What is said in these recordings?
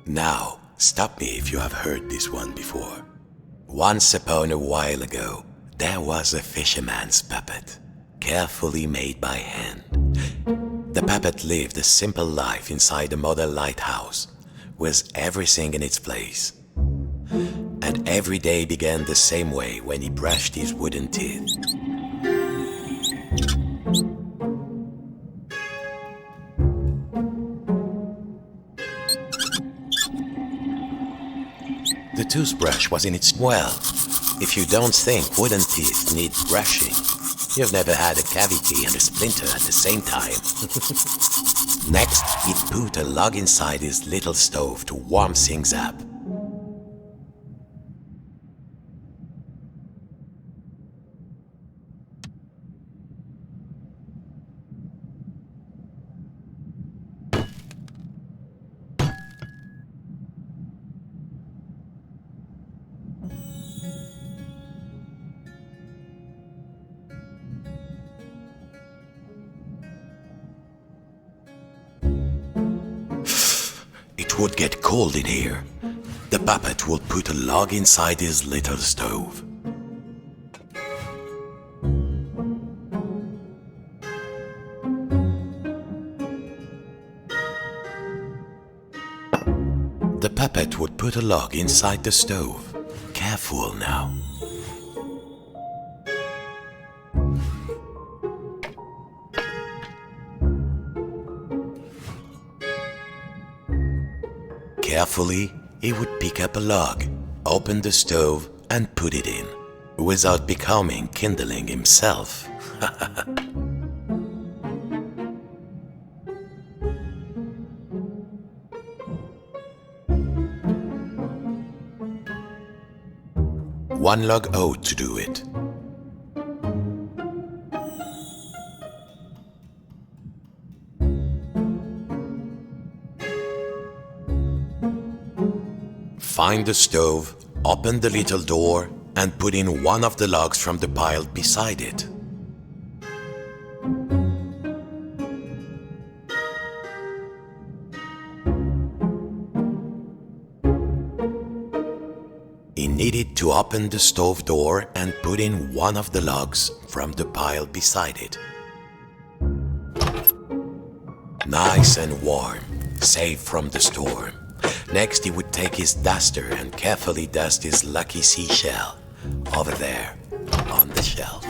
Now, stop me if you have heard this one before. Once upon a while ago, there was a fisherman's puppet, carefully made by hand. The puppet lived a simple life inside a model lighthouse, with everything in its place. And every day began the same way when he brushed his wooden teeth. The toothbrush was in its well. If you don't think wooden teeth need brushing, you've never had a cavity and a splinter at the same time. Next, he put a log inside his little stove to warm things up. It would get cold in here. The puppet would put a log inside his little stove. The puppet would put a log inside the stove. Careful now. Carefully, he would pick up a log, open the stove, and put it in, without becoming kindling himself. One log ought to do it. Find the stove, open the little door, and put in one of the logs from the pile beside it. He needed to open the stove door and put in one of the logs from the pile beside it. Nice and warm, safe from the storm. Next, he would take his duster and carefully dust his lucky seashell over there on the shelf.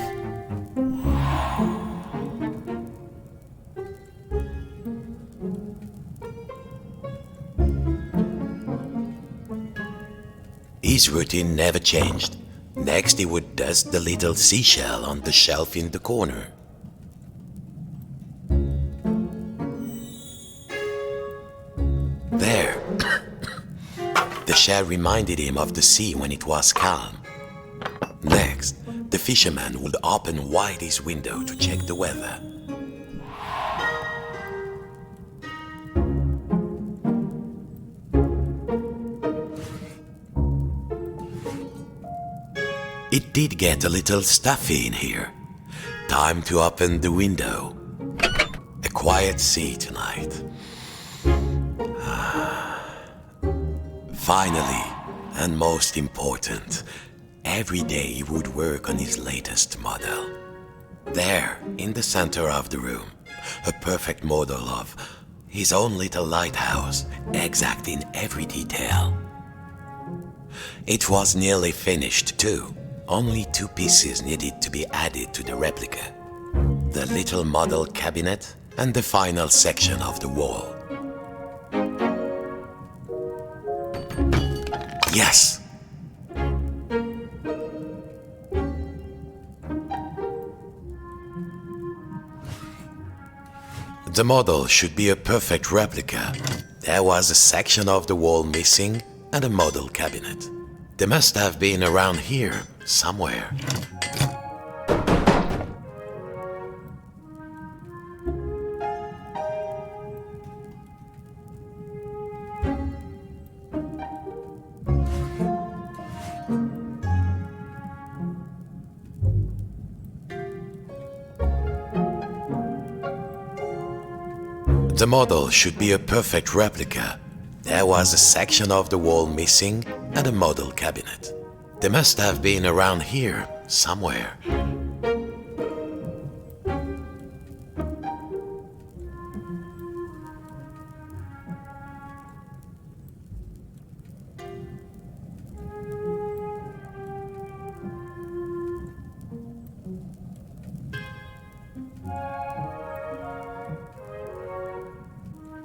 His routine never changed. Next, he would dust the little seashell on the shelf in the corner. There. The shell reminded him of the sea when it was calm. Next, the fisherman would open wide his window to check the weather. It did get a little stuffy in here. Time to open the window. A quiet sea tonight. Finally, and most important, every day he would work on his latest model. There, in the center of the room, a perfect model of his own little lighthouse, exact in every detail. It was nearly finished too. Only 2 pieces needed to be added to the replica. The little model cabinet and the final section of the wall. Yes! The model should be a perfect replica. There was a section of the wall missing and a model cabinet. They must have been around here, somewhere. The model should be a perfect replica. There was a section of the wall missing and a model cabinet. They must have been around here, somewhere.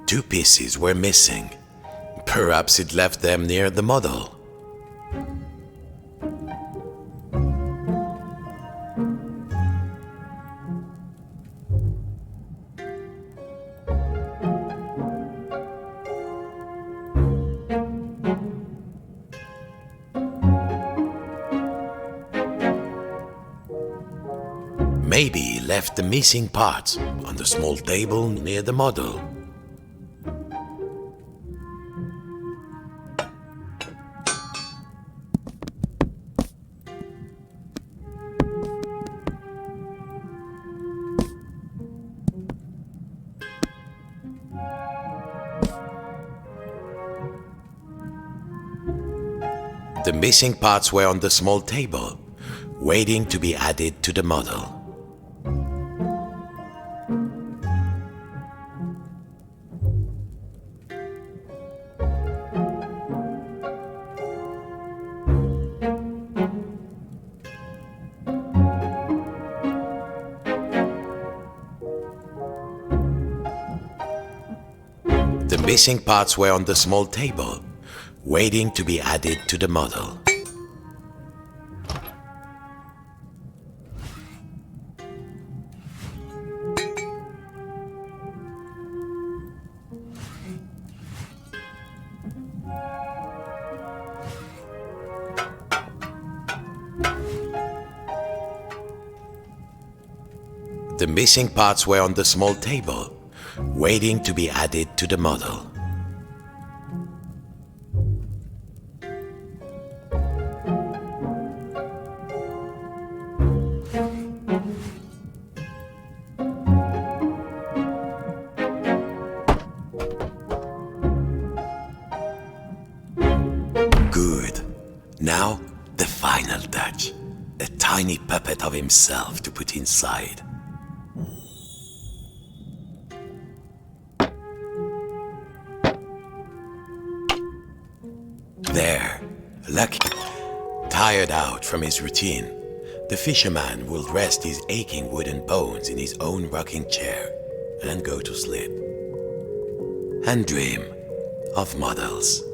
Two pieces were missing. Perhaps it left them near the model. Maybe he left the missing parts on the small table near the model. The missing parts were on the small table, waiting to be added to the model. The missing parts were on the small table, waiting to be added to the model. The missing parts were on the small table, waiting to be added to the model. Good. Now, the final touch. A tiny puppet of himself to put inside. There, lucky. Tired out from his routine, the fisherman will rest his aching wooden bones in his own rocking chair and go to sleep. And dream of models.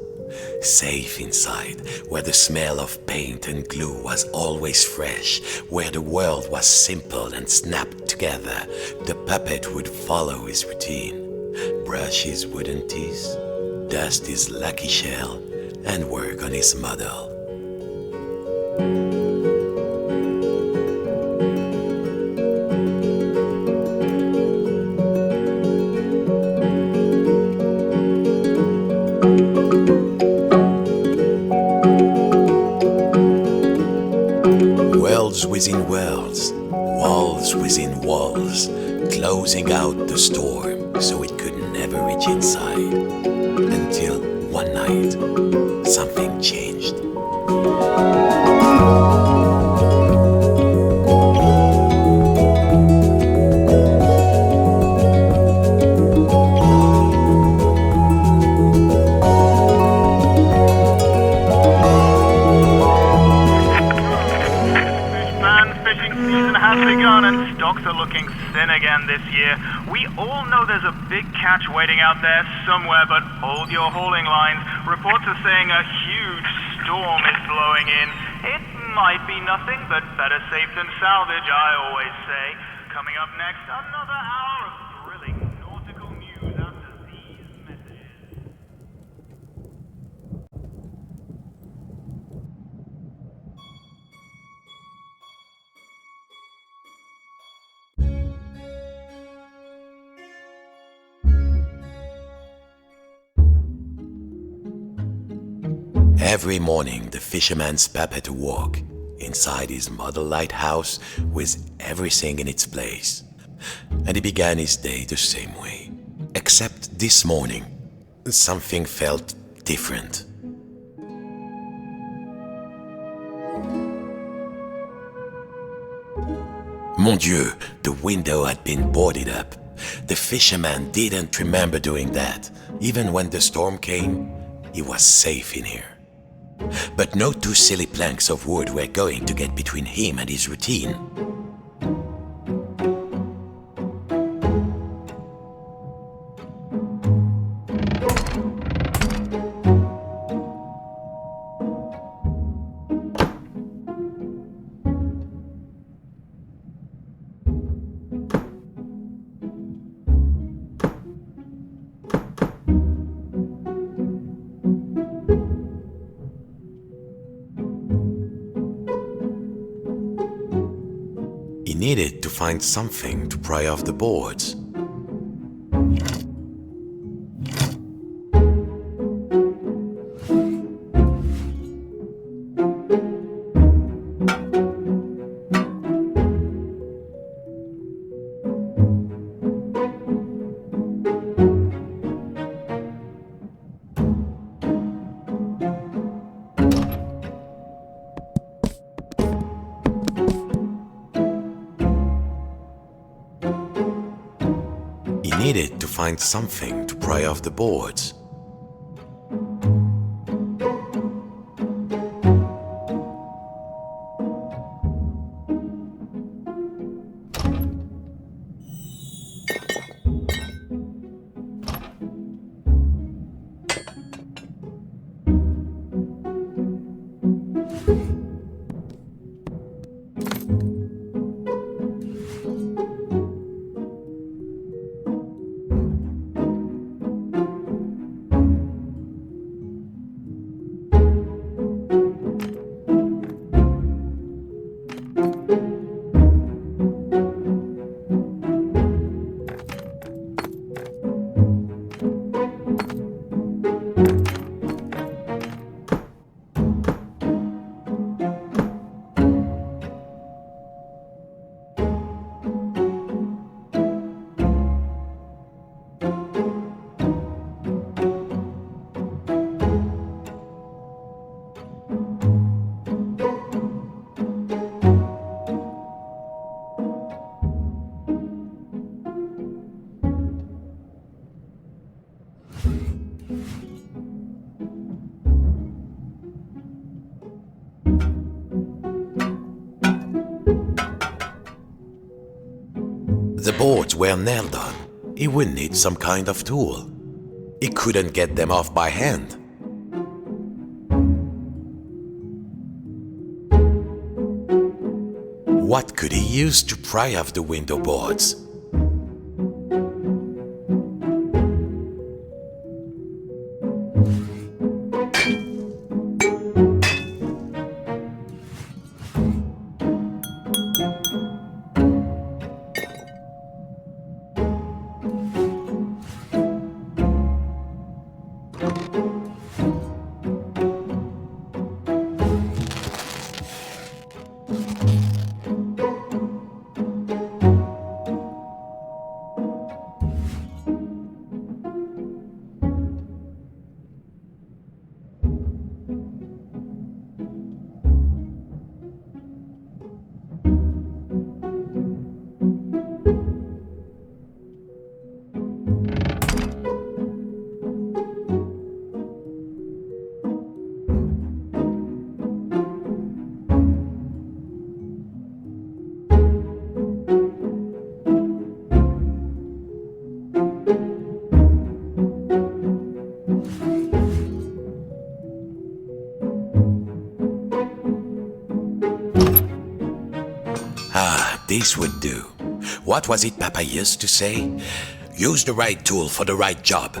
Safe inside, where the smell of paint and glue was always fresh, where the world was simple and snapped together, the puppet would follow his routine, brush his wooden teeth, dust his lucky shell, and work on his model. Worlds within worlds, walls within walls, closing out the storm so it could never reach inside. Until one night, something changed. Stocks are looking thin again this year. We all know there's a big catch waiting out there somewhere, but hold your hauling lines. Reports are saying a huge storm is blowing in. It might be nothing, but better safe than salvage, I always say. Coming up next, another hour of thrilling nautical news after these messages. Every morning, the fisherman's puppet awoke inside his model lighthouse with everything in its place. And he began his day the same way. Except this morning, something felt different. Mon Dieu, the window had been boarded up. The fisherman didn't remember doing that. Even when the storm came, he was safe in here. But no two silly planks of wood were going to get between him and his routine. He needed to find something to pry off the boards. He needed to find something to pry off the boards. The boards were nailed on. He would need some kind of tool. He couldn't get them off by hand. What could he use to pry off the window boards? This would do. What was it Papa used to say? Use the right tool for the right job.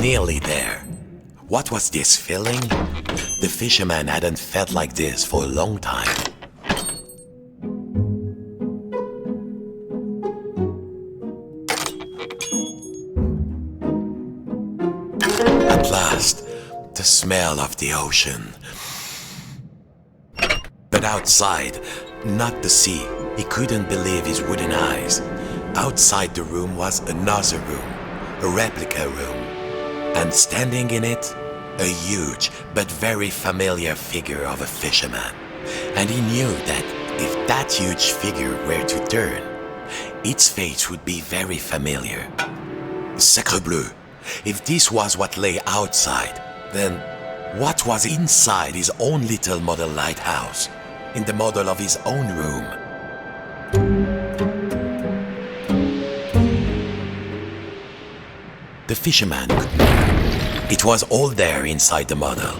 Nearly there. What was this feeling? The fisherman hadn't felt like this for a long time. At last, the smell of the ocean. But outside, not the sea, he couldn't believe his wooden eyes. Outside the room was another room, a replica room. And standing in it, a huge but very familiar figure of a fisherman. And he knew that if that huge figure were to turn, its face would be very familiar. Sacre bleu! If this was what lay outside, then what was inside his own little model lighthouse, in the model of his own room? The fisherman could know. It was all there inside the model,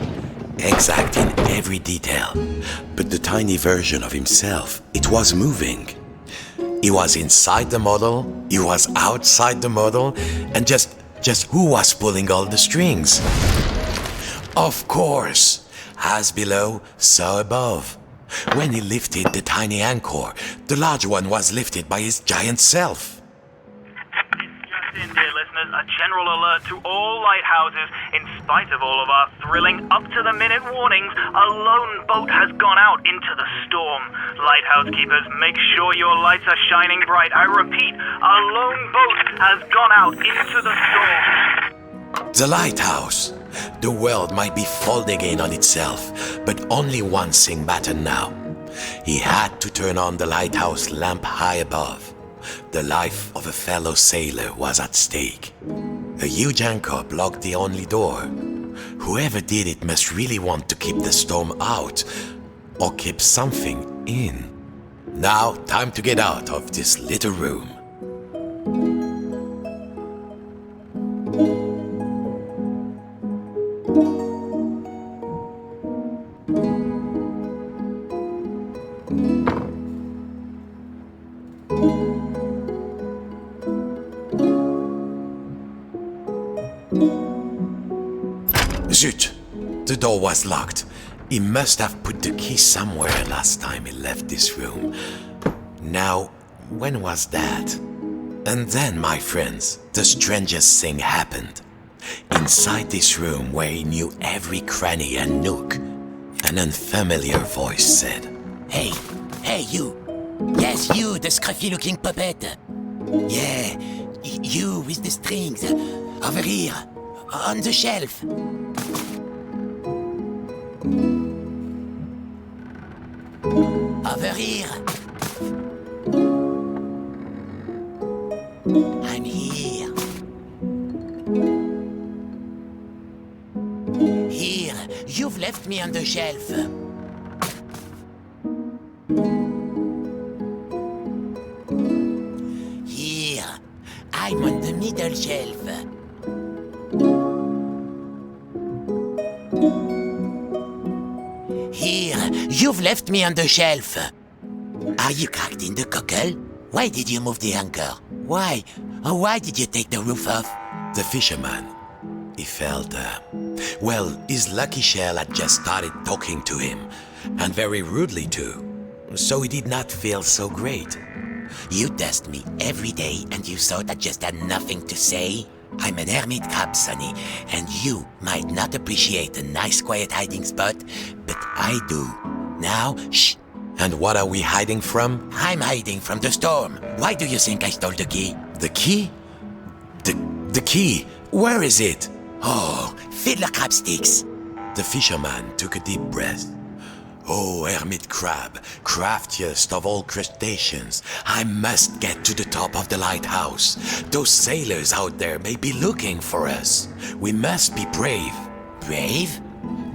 exact in every detail. But the tiny version of himself, it was moving. He was inside the model, he was outside the model, and just who was pulling all the strings? Of course, as below, so above. When he lifted the tiny anchor, the large one was lifted by his giant self. In, dear listeners, a general alert to all lighthouses. In spite of all of our thrilling, up-to-the-minute warnings, a lone boat has gone out into the storm. Lighthouse keepers, make sure your lights are shining bright. I repeat, a lone boat has gone out into the storm. The lighthouse. The world might be folding in on itself, but only one thing mattered now. He had to turn on the lighthouse lamp high above. The life of a fellow sailor was at stake. A huge anchor blocked the only door. Whoever did it must really want to keep the storm out, or keep something in. Now, time to get out of this little room. Zut! The door was locked. He must have put the key somewhere last time he left this room. Now, when was that? And then, my friends, the strangest thing happened. Inside this room where he knew every cranny and nook, an unfamiliar voice said, Hey you! Yes, you, the scruffy-looking puppet! Yeah, you with the strings, over here, on the shelf. Over here. I'm here. Here, you've left me on the shelf. Here, I'm on the middle shelf. Here, you've left me on the shelf. Are you cracked in the cockle? Why did you move the anchor? Why? Oh, why did you take the roof off? The fisherman, he felt, his lucky shell had just started talking to him, and very rudely too, so he did not feel so great. You test me every day and you thought I just had nothing to say? I'm an hermit crab, Sonny, and you might not appreciate a nice quiet hiding spot, but I do. Now, shh. And what are we hiding from? I'm hiding from the storm. Why do you think I stole the key? The key? The key? Where is it? Oh, fiddler crab sticks. The fisherman took a deep breath. Oh, hermit crab, craftiest of all crustaceans, I must get to the top of the lighthouse. Those sailors out there may be looking for us. We must be brave. Brave?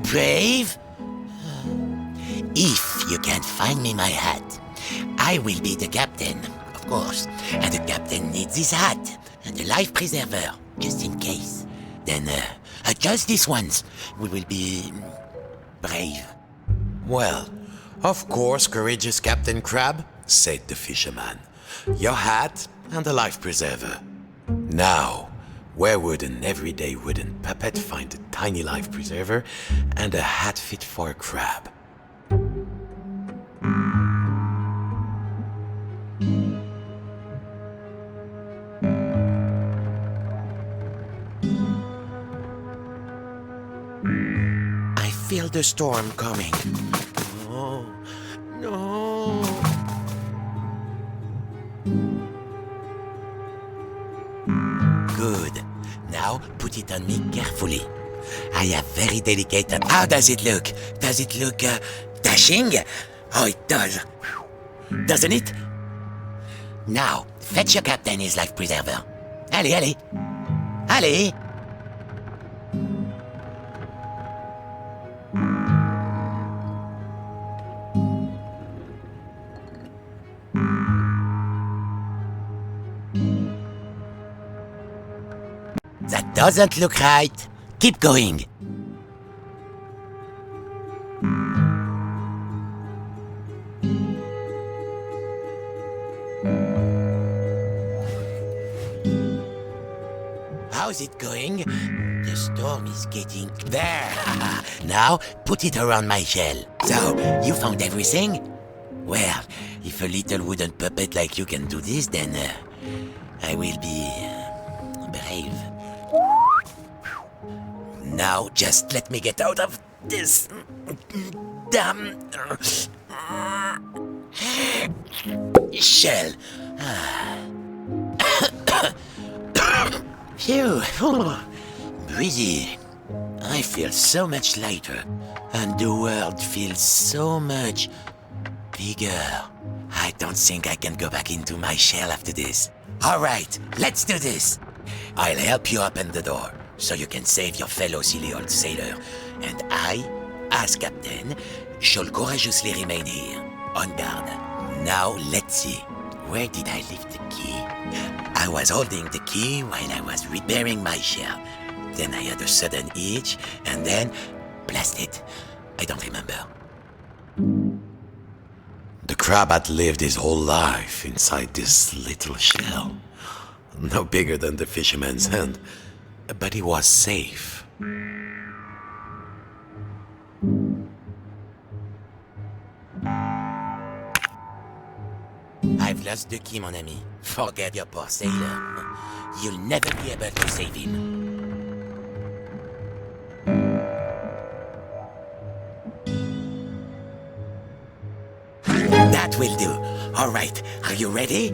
Brave? If you can't find me my hat, I will be the captain, of course. And the captain needs his hat and a life preserver, just in case. Then, just this once, we will be brave. Well, of course, courageous Captain Crab, said the fisherman. Your hat and a life preserver. Now, where would an everyday wooden puppet find a tiny life preserver and a hat fit for a crab? feel the storm coming. Oh, no. Good. Now put it on me carefully. I have very delicate... How does it look? Does it look dashing? Oh, it does. Doesn't it? Now, fetch your captain his life preserver. Allez, allez. Allez. That doesn't look right. Keep going. How's it going? The storm is getting... There! Now, put it around my shell. So, you found everything? Well, if a little wooden puppet like you can do this, then I will be brave. Now, just let me get out of this damn shell. Phew. Breezy. I feel so much lighter, and the world feels so much bigger. I don't think I can go back into my shell after this. Alright, let's do this. I'll help you open the door, so you can save your fellow silly old sailor. And I, as captain, shall courageously remain here, on guard. Now, let's see. Where did I leave the key? I was holding the key while I was repairing my shell. Then I had a sudden itch, and then... blast it. I don't remember. The crab had lived his whole life inside this little shell. No bigger than the fisherman's hand. But he was safe. I've lost the key, mon ami. Forget your poor sailor. You'll never be able to save him. That will do. All right, are you ready?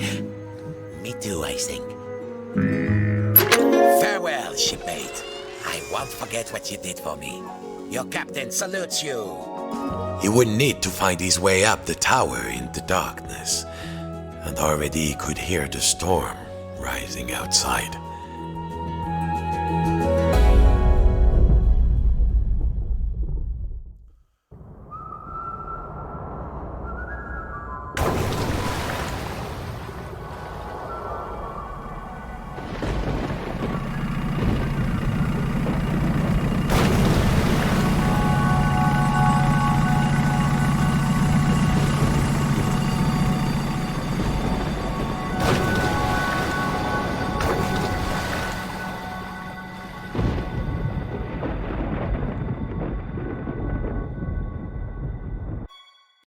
Me too, I think. Farewell, shipmate. I won't forget what you did for me. Your captain salutes you. He would need to find his way up the tower in the darkness, and already he could hear the storm rising outside.